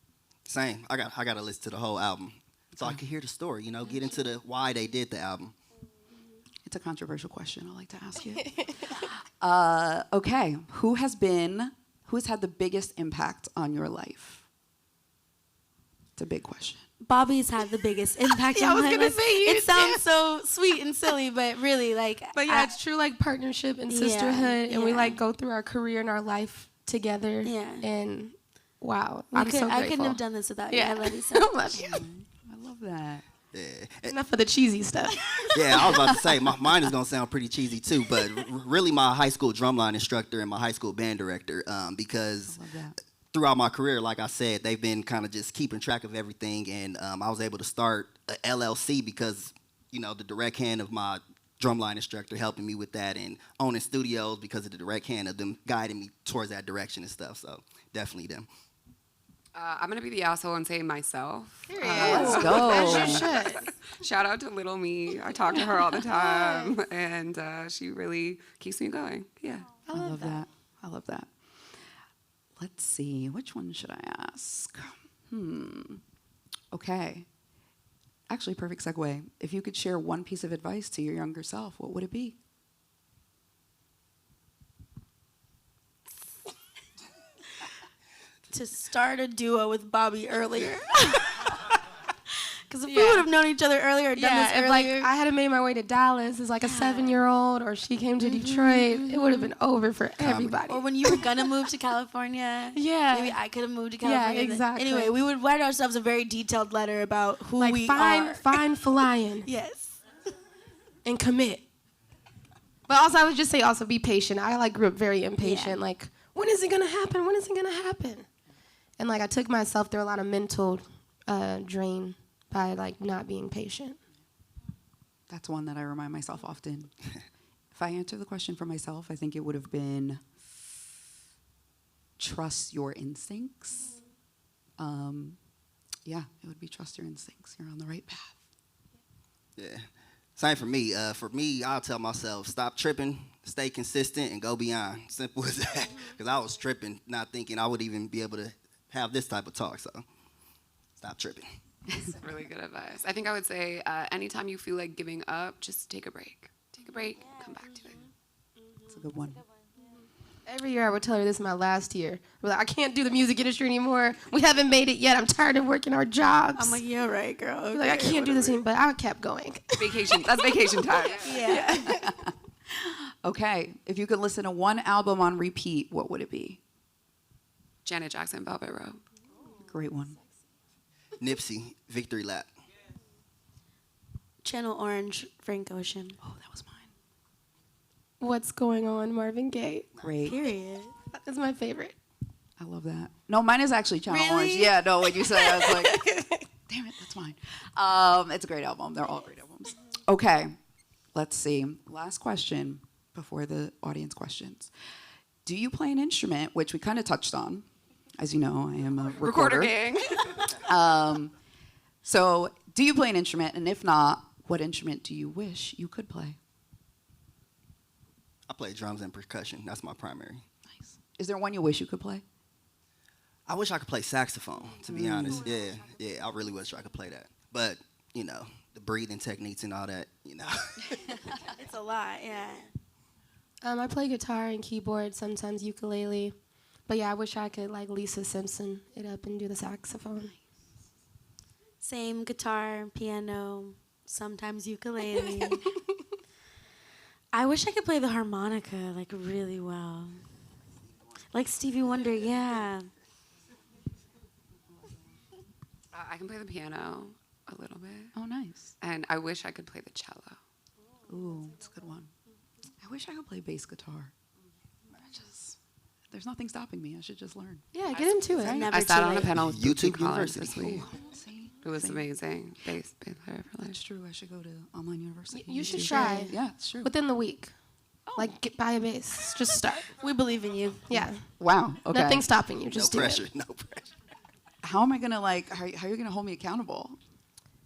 Same. I got to listen to the whole album so I can hear the story. Get into the why they did the album. It's a controversial question I like to ask you. Okay, who has had the biggest impact on your life? It's a big question. Bobby's had the biggest impact Yeah, I on was my gonna life. say you It sounds so sweet and silly, but really, like. But yeah, it's true, like partnership and sisterhood, and we yeah. like go through our career and our life together. Yeah. And wow, I I'm so grateful. couldn't have done this without you. Yeah. I love you so I much. love you. I love that. Yeah. Enough of the cheesy stuff. Yeah, I was about to say, mine is going to sound pretty cheesy too, but really my high school drumline instructor and my high school band director, because I love that. throughout my career, like I said, they've been kind of just keeping track of everything, and I was able to start a LLC because, you know, the direct hand of my drumline instructor helping me with that, and owning studios because of the direct hand of them guiding me towards that direction and stuff, so definitely them. I'm going to be the asshole and say myself. Let's go. As you should. Shout out to little me. I talk to her all the time, and she really keeps me going. Yeah. I love that. I love that. Let's see. Which one should I ask? Okay. Actually, perfect segue. If you could share one piece of advice to your younger self, what would it be? To start a duo with Bobby earlier. Because if we would have known each other earlier, or done this Yeah, if like earlier. I had made my way to Dallas as like a 7-year-old, or she came to Detroit, it would have been over for everybody. or when you were gonna move to California. Yeah. Maybe I could have moved to Yeah, California. then. exactly. Anyway, we would write ourselves a very detailed letter about who Like we fine, are. fine flying Yes. and commit. But also, I would just say also be patient. I like grew up very impatient. Yeah. Like, when is it gonna happen? When is it gonna happen? And like I took myself through a lot of mental drain by like not being patient. That's one that I remind myself often. If I answer the question for myself, I think it would have been trust your instincts. Yeah, it would be trust your instincts. You're on the right path. Yeah. Same for me. For me, I'll tell myself, stop tripping, stay consistent, and go beyond. Simple as that. Because I was tripping, not thinking I would even be able to have this type of talk. So stop tripping. That's really good advice. I think I would say anytime you feel like giving up, just take a break. Take a break, come back to it. That's a good one. Every year I would tell her this is my last year. I'm like, I can't do the music industry anymore. We haven't made it yet. I'm tired of working our jobs. I'm like, yeah, right, girl. Okay, like, I can't do this anymore, but I kept going. Vacation. That's vacation time. Yeah. Okay, if you could listen to one album on repeat, what would it be? Janet Jackson, Velvet Rope. Great one. Nipsey, Victory Lap. Channel Orange, Frank Ocean. Oh, that was mine. What's going on, Marvin Gaye? Great. Period. That's my favorite. I love that. No, mine is actually Channel Really? Orange. Yeah, no, when you said it, I was like, damn it, that's mine. It's a great album. They're all great albums. Okay, let's see. Last question before the audience questions. Do you play an instrument, which we kind of touched on? As you know, I am a recorder. gang. So, do you play an instrument? And if not, what instrument do you wish you could play? I play drums and percussion. That's my primary. Nice. Is there one you wish you could play? I wish I could play saxophone, to be honest. Yeah, I really wish I could play that. But, you know, the breathing techniques and all that, you know. It's a lot, yeah. I play guitar and keyboard, sometimes ukulele. But yeah, I wish I could like Lisa Simpson it up and do the saxophone. Same guitar, piano, sometimes ukulele. I wish I could play the harmonica like really well. Like Stevie Wonder, yeah. I can play the piano a little bit. Oh, nice. And I wish I could play the cello. Ooh, that's a good one. I wish I could play bass guitar. There's nothing stopping me. I should just learn. Yeah, get into it. Never I sat too on a late. panel with YouTube YouTube Collins University. this week. See? It was See? amazing. Bass player for life. It's true. I should go to online university. You should YouTube. try. Yeah, it's true. Within the week. Like, buy a bass. Just start. We believe in you. Yeah. Wow. Okay. Nothing's stopping you. No Just do pressure, it. no pressure. How am I gonna how are you gonna hold me accountable?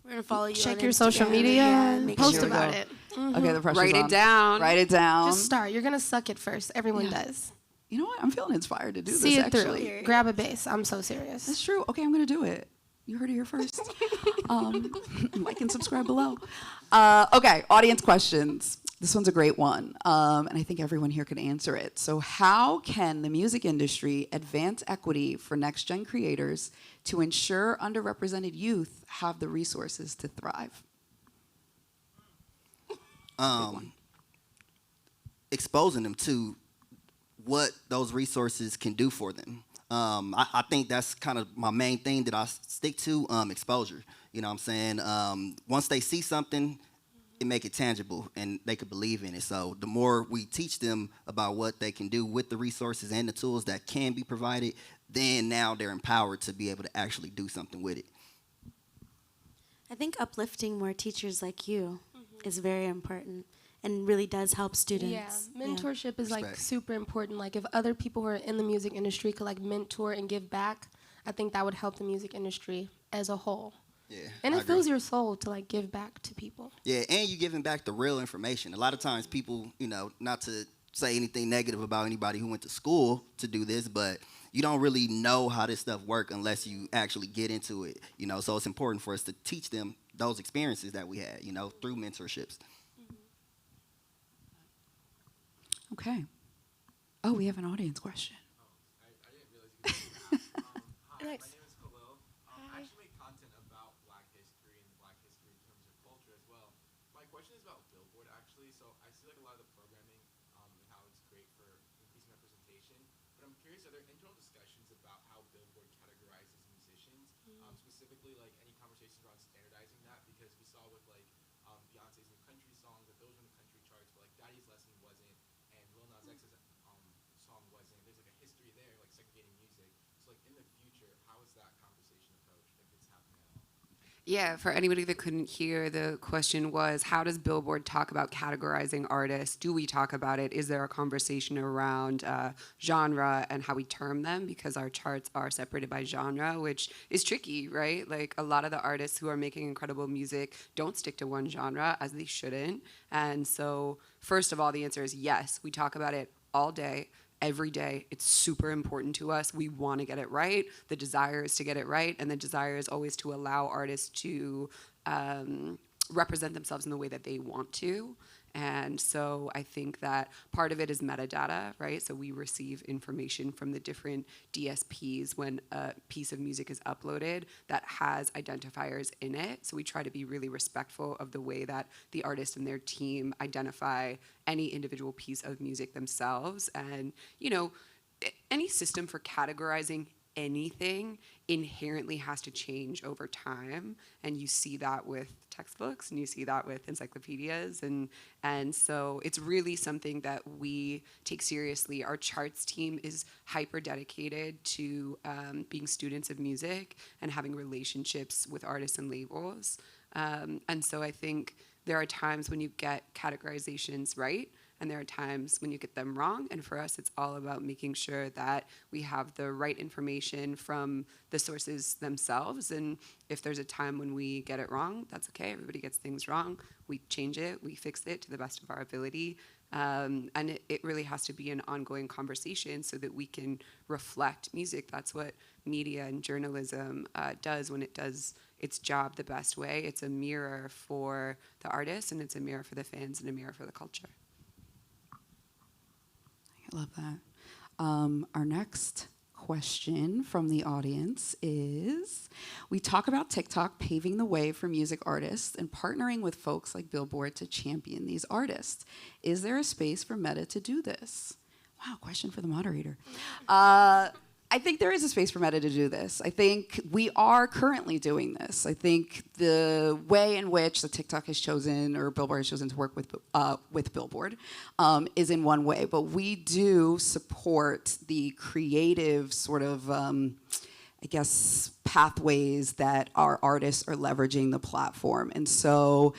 We're gonna follow you. Check on your social Instagram. media Yeah, and make post sure. about it. Okay, the pressure's Write it on. down. Write it down. Just start. You're going to suck it first. Everyone Yeah. does. You know what? I'm feeling inspired to do See this. it Actually, through. Grab a bass. I'm so serious. that's true. Okay, I'm gonna do it. You heard it here first. Like and subscribe below. Okay, audience questions. This one's a great one, and I think everyone here could answer it. So how can the music industry advance equity for next-gen creators to ensure underrepresented youth have the resources to thrive? Exposing them to what those resources can do for them. I think that's kind of my main thing that I stick to, exposure. You know what I'm saying? Once they see something, it make it tangible and they could believe in it. So the more we teach them about what they can do with the resources and the tools that can be provided, then now they're empowered to be able to actually do something with it. I think uplifting more teachers like you is very important and really does help students. Yeah, mentorship is like Respect. super important. Like if other people who are in the music industry could like mentor and give back, I think that would help the music industry as a whole. Yeah, And I it agree. fills your soul to like give back to people. Yeah, and you giving back the real information. A lot of times people, you know, not to say anything negative about anybody who went to school to do this, but you don't really know how this stuff works unless you actually get into it, you know. So it's important for us to teach them those experiences that we had, you know, through mentorships. Okay. Oh, we have an audience question. Nice. I actually make content about Black history and Black history in terms of culture as well. My question is about Billboard actually. So I see like a lot of the programming and how it's great for increasing representation. But I'm curious, are there internal discussions about how Billboard categorizes musicians? Specifically, like any conversations around standardizing that? Because we saw with like Beyonce's new country song that those were in the country charts, but like Daddy's Lesson wasn't, and Lil Nas X's song wasn't. There's like a history there, like segregating music. So like in the future, how is that conversation approached if it's happening at all? Yeah, for anybody that couldn't hear, the question was, how does Billboard talk about categorizing artists? Do we talk about it? Is there a conversation around genre and how we term them? Because our charts are separated by genre, which is tricky, right? Like a lot of the artists who are making incredible music don't stick to one genre, as they shouldn't. And so, first of all, the answer is yes. We talk about it all day. Every day. It's super important to us. We want to get it right. The desire is to get it right, and the desire is always to allow artists to represent themselves in the way that they want to. And so I think that part of it is metadata, right? So we receive information from the different DSPs when a piece of music is uploaded that has identifiers in it. So we try to be really respectful of the way that the artist and their team identify any individual piece of music themselves. And, you know, any system for categorizing anything inherently has to change over time, and you see that with textbooks and you see that with encyclopedias, and so it's really something that we take seriously. Our charts team is hyper dedicated to being students of music and having relationships with artists and labels, and so I think there are times when you get categorizations right, and there are times when you get them wrong. And for us, it's all about making sure that we have the right information from the sources themselves. And if there's a time when we get it wrong, that's okay. Everybody gets things wrong. We change it. We fix it to the best of our ability. And it really has to be an ongoing conversation so that we can reflect music. That's what media and journalism does when it does its job the best way. It's a mirror for the artist, and it's a mirror for the fans, and a mirror for the culture. I love that. Our next question from the audience is, we talk about TikTok paving the way for music artists and partnering with folks like Billboard to champion these artists. Is there a space for Meta to do this? Wow, question for the moderator. I think there is a space for Meta to do this. I think we are currently doing this. I think the way in which the TikTok has chosen, or Billboard has chosen to work with Billboard, is in one way. But we do support the creative sort of, I guess, pathways that our artists are leveraging the platform. And so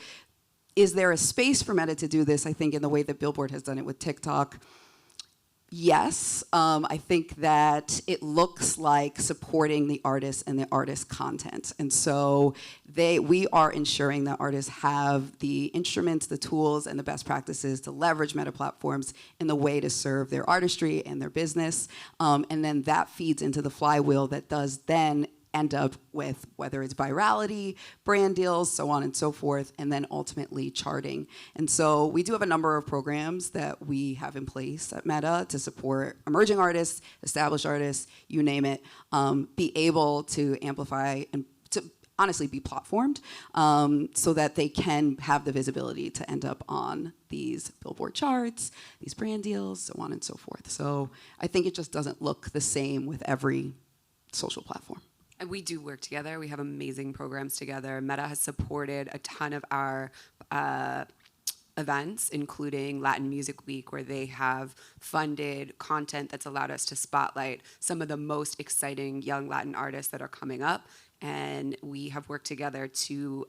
is there a space for Meta to do this? I think in the way that Billboard has done it with TikTok. Yes, I think that it looks like supporting the artists and the artist content. And so we are ensuring that artists have the instruments, the tools, and the best practices to leverage Meta platforms in the way to serve their artistry and their business. And then that feeds into the flywheel that does then end up with, whether it's virality, brand deals, so on and so forth, and then ultimately charting. And so we do have a number of programs that we have in place at Meta to support emerging artists, established artists, you name it, be able to amplify and to honestly be platformed, so that they can have the visibility to end up on these Billboard charts, these brand deals, so on and so forth. So I think it just doesn't look the same with every social platform. And we do work together. We have amazing programs together. Meta has supported a ton of our events, including Latin Music Week, where they have funded content that's allowed us to spotlight some of the most exciting young Latin artists that are coming up. And we have worked together to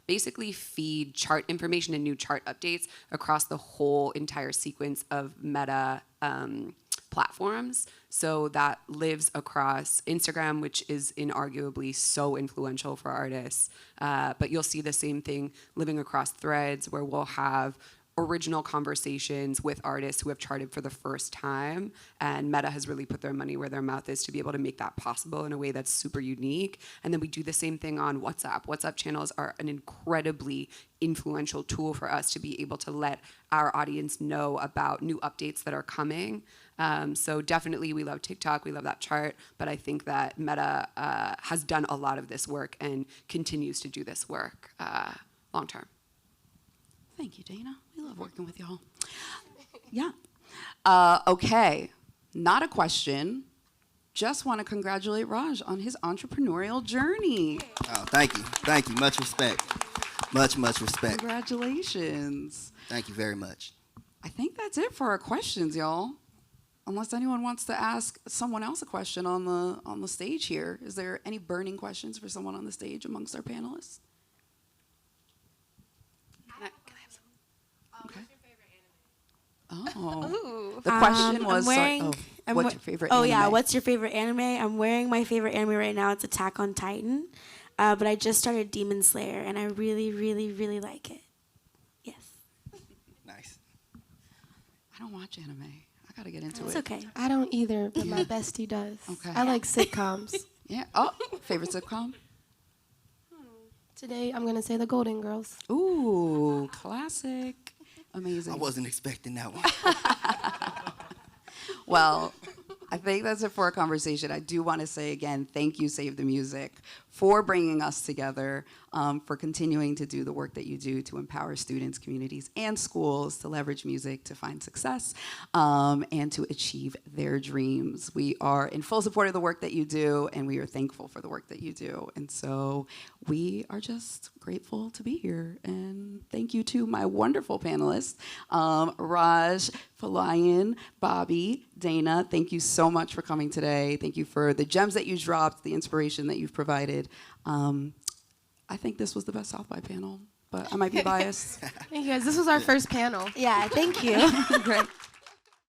basically feed chart information and new chart updates across the whole entire sequence of Meta platforms. So that lives across Instagram, which is inarguably so influential for artists. But you'll see the same thing living across Threads, where we'll have original conversations with artists who have charted for the first time, and Meta has really put their money where their mouth is to be able to make that possible in a way that's super unique. And then we do the same thing on WhatsApp. WhatsApp channels are an incredibly influential tool for us to be able to let our audience know about new updates that are coming. So definitely we love TikTok, we love that chart, but I think that Meta has done a lot of this work and continues to do this work long term. Thank you, Dana. We love working with y'all. Yeah. Okay. Not a question. Just want to congratulate Raj on his entrepreneurial journey. Oh, thank you. Thank you. Much respect. Much respect. Congratulations. Thank you very much. I think that's it for our questions, y'all. Unless anyone wants to ask someone else a question on the stage here. Is there any burning questions for someone on the stage amongst our panelists? Okay. Oh. The question was, what's your favorite anime? Oh, yeah, what's your favorite anime? I'm wearing my favorite anime right now. It's Attack on Titan. But I just started Demon Slayer, and I really, really, really like it. Yes. Nice. I don't watch anime. I got to get into It's it. okay. I don't either, but my bestie does. Okay. I like sitcoms. Yeah. Oh, favorite sitcom? Today, I'm going to say The Golden Girls. Ooh, classic. Amazing. I wasn't expecting that one. Well, I think that's it for our conversation. I do want to say again, thank you, Save the Music, for bringing us together, for continuing to do the work that you do to empower students, communities, and schools to leverage music to find success and to achieve their dreams. We are in full support of the work that you do, and we are thankful for the work that you do. And so we are just grateful to be here. And thank you to my wonderful panelists, Raj, Falayan, Bobby, Dana. Thank you so much for coming today. Thank you for the gems that you dropped, the inspiration that you've provided. I think this was the best South by panel, but I might be biased. Thank you guys. This was our first panel. Yeah, thank you. Great.